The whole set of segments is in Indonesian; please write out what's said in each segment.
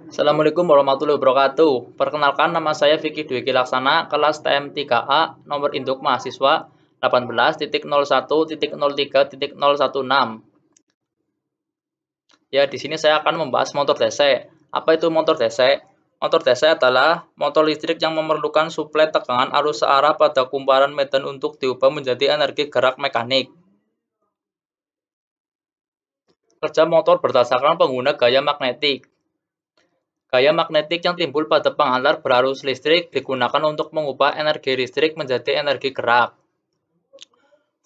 Assalamualaikum warahmatullahi wabarakatuh. Perkenalkan, nama saya Vicky Dwiki Laksana, kelas TM 3A, nomor induk mahasiswa 18.01.03.016. Ya, di sini saya akan membahas motor DC. Apa itu motor DC? Motor DC adalah motor listrik yang memerlukan suplai tegangan arus searah pada kumparan medan untuk diubah menjadi energi gerak mekanik. Kerja motor berdasarkan pengguna gaya magnetik. Gaya magnetik yang timbul pada penghantar berarus listrik digunakan untuk mengubah energi listrik menjadi energi gerak.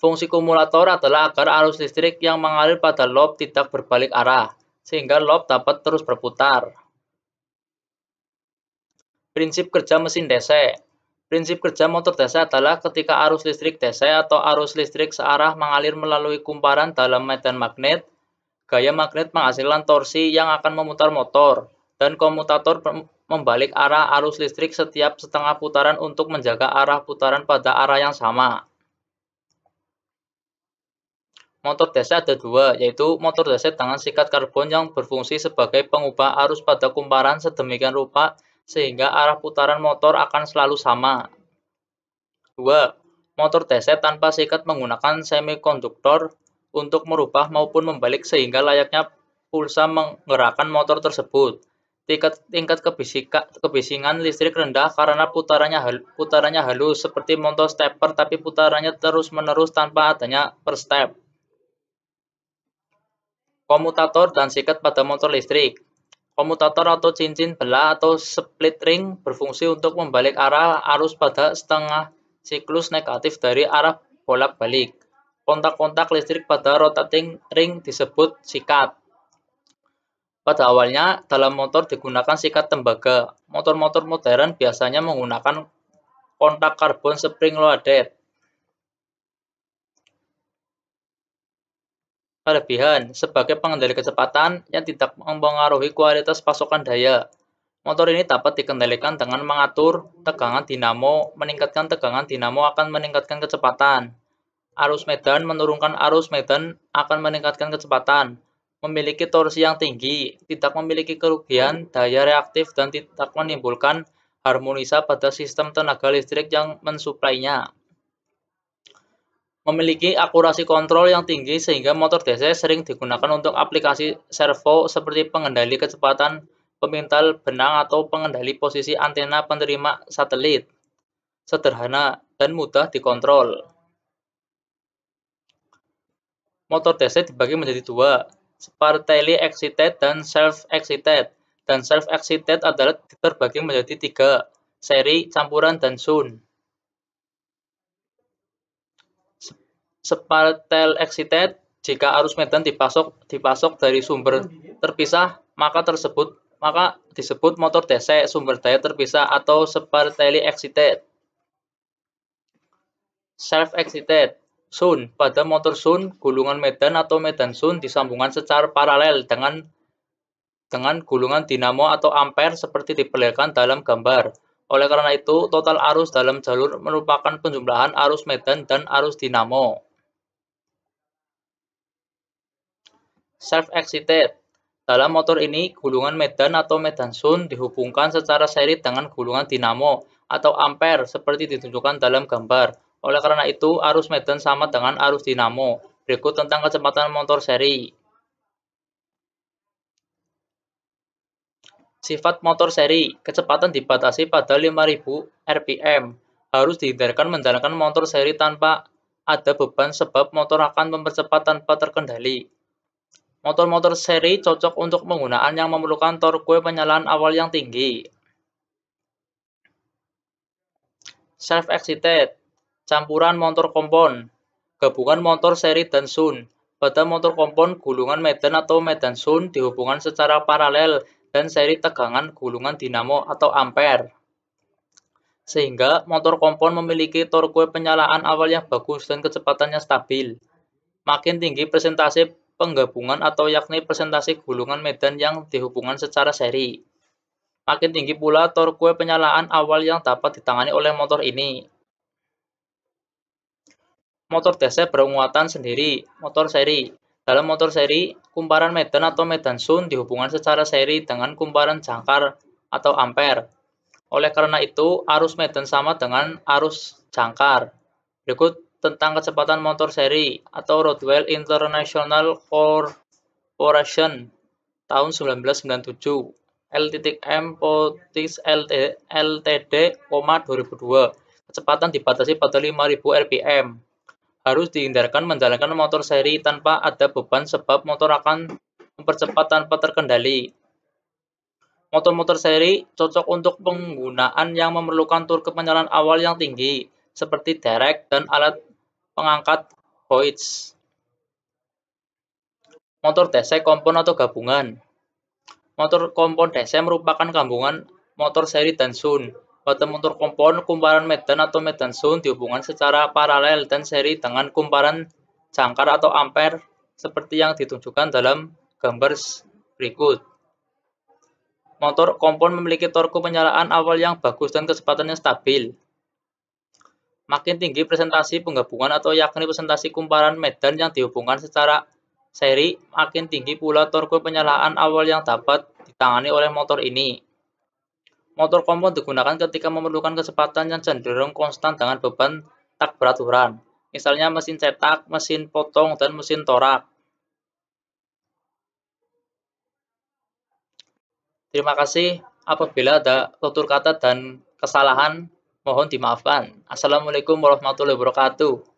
Fungsi kumulator adalah agar arus listrik yang mengalir pada lob tidak berbalik arah, sehingga lob dapat terus berputar. Prinsip kerja mesin DC. Prinsip kerja motor DC adalah ketika arus listrik DC atau arus listrik searah mengalir melalui kumparan dalam medan magnet, gaya magnet menghasilkan torsi yang akan memutar motor, dan komutator membalik arah arus listrik setiap setengah putaran untuk menjaga arah putaran pada arah yang sama. Motor DC ada dua, yaitu motor DC dengan sikat karbon yang berfungsi sebagai pengubah arus pada kumparan sedemikian rupa sehingga arah putaran motor akan selalu sama. 2. Motor DC tanpa sikat menggunakan semikonduktor untuk merubah maupun membalik sehingga layaknya pulsa menggerakkan motor tersebut. Tingkat kebisingan listrik rendah karena putarannya halus seperti motor stepper tapi putarannya terus-menerus tanpa adanya per step. Komutator dan sikat pada motor listrik. Komutator atau cincin belah atau split ring berfungsi untuk membalik arah arus pada setengah siklus negatif dari arah bolak-balik. Kontak-kontak listrik pada rotating ring disebut sikat. Pada awalnya, dalam motor digunakan sikat tembaga. Motor-motor modern biasanya menggunakan kontak karbon spring-loaded. Kelebihan, sebagai pengendali kecepatan yang tidak mempengaruhi kualitas pasokan daya. Motor ini dapat dikendalikan dengan mengatur tegangan dinamo. Meningkatkan tegangan dinamo akan meningkatkan kecepatan. Arus medan menurunkan arus medan akan meningkatkan kecepatan. Memiliki torsi yang tinggi, tidak memiliki kerugian daya reaktif dan tidak menimbulkan harmonisa pada sistem tenaga listrik yang mensuplainya. Memiliki akurasi kontrol yang tinggi sehingga motor DC sering digunakan untuk aplikasi servo seperti pengendali kecepatan pemintal benang atau pengendali posisi antena penerima satelit. Sederhana dan mudah dikontrol. Motor DC dibagi menjadi dua, sparkly excited dan self-excited. Dan self-excited adalah terbagi menjadi tiga, seri, campuran, dan Shun. Sparkly excited, jika arus medan dipasok dari sumber terpisah, maka disebut motor DC sumber daya terpisah atau sparkly excited. Self-excited. Shun. Pada motor Shun, gulungan medan atau medan Shun disambungkan secara paralel dengan gulungan dinamo atau ampere seperti diperlihatkan dalam gambar. Oleh karena itu, total arus dalam jalur merupakan penjumlahan arus medan dan arus dinamo. Self-excited. Dalam motor ini, gulungan medan atau medan Shun dihubungkan secara seri dengan gulungan dinamo atau ampere seperti ditunjukkan dalam gambar. Oleh karena itu, arus medan sama dengan arus dinamo. Berikut tentang kecepatan motor seri. Sifat motor seri, kecepatan dibatasi pada 5000 rpm. Harus dihindarkan menjalankan motor seri tanpa ada beban sebab motor akan mempercepat tanpa terkendali. Motor-motor seri cocok untuk penggunaan yang memerlukan torque penyalaan awal yang tinggi. Self-excited, campuran motor kompon, gabungan motor seri dan Shun. Pada motor kompon, gulungan medan atau medan Shun dihubungkan secara paralel dan seri tegangan gulungan dinamo atau ampere. Sehingga motor kompon memiliki torque penyalaan awal yang bagus dan kecepatannya stabil. Makin tinggi presentasi penggabungan atau yakni presentasi gulungan medan yang dihubungkan secara seri. Makin tinggi pula torque penyalaan awal yang dapat ditangani oleh motor ini. Motor DC bermuatan sendiri, motor seri. Dalam motor seri, kumparan medan atau medan sun dihubungkan secara seri dengan kumparan jangkar atau ampere. Oleh karena itu, arus medan sama dengan arus jangkar. Berikut tentang kecepatan motor seri atau Rodwell International Corporation tahun 1997. Ltd, 2002. Kecepatan dibatasi pada 5.000 rpm. Harus dihindarkan menjalankan motor seri tanpa ada beban sebab motor akan mempercepat tanpa terkendali. Motor-motor seri cocok untuk penggunaan yang memerlukan torque penyalaan awal yang tinggi, seperti derek dan alat pengangkat hoist. Motor DC kompon atau gabungan. Motor kompon DC merupakan gabungan motor seri dan sun. Pada motor kompon, kumparan medan atau medan sun dihubungkan secara paralel dan seri dengan kumparan jangkar atau ampere seperti yang ditunjukkan dalam gambar berikut. Motor kompon memiliki torque penyalaan awal yang bagus dan kecepatannya stabil. Makin tinggi presentasi penggabungan atau yakni presentasi kumparan medan yang dihubungkan secara seri, makin tinggi pula torque penyalaan awal yang dapat ditangani oleh motor ini. Motor kompon digunakan ketika memerlukan kecepatan yang cenderung konstan dengan beban tak beraturan, misalnya mesin cetak, mesin potong, dan mesin torak. Terima kasih. Apabila ada tutur kata dan kesalahan, mohon dimaafkan. Assalamualaikum warahmatullahi wabarakatuh.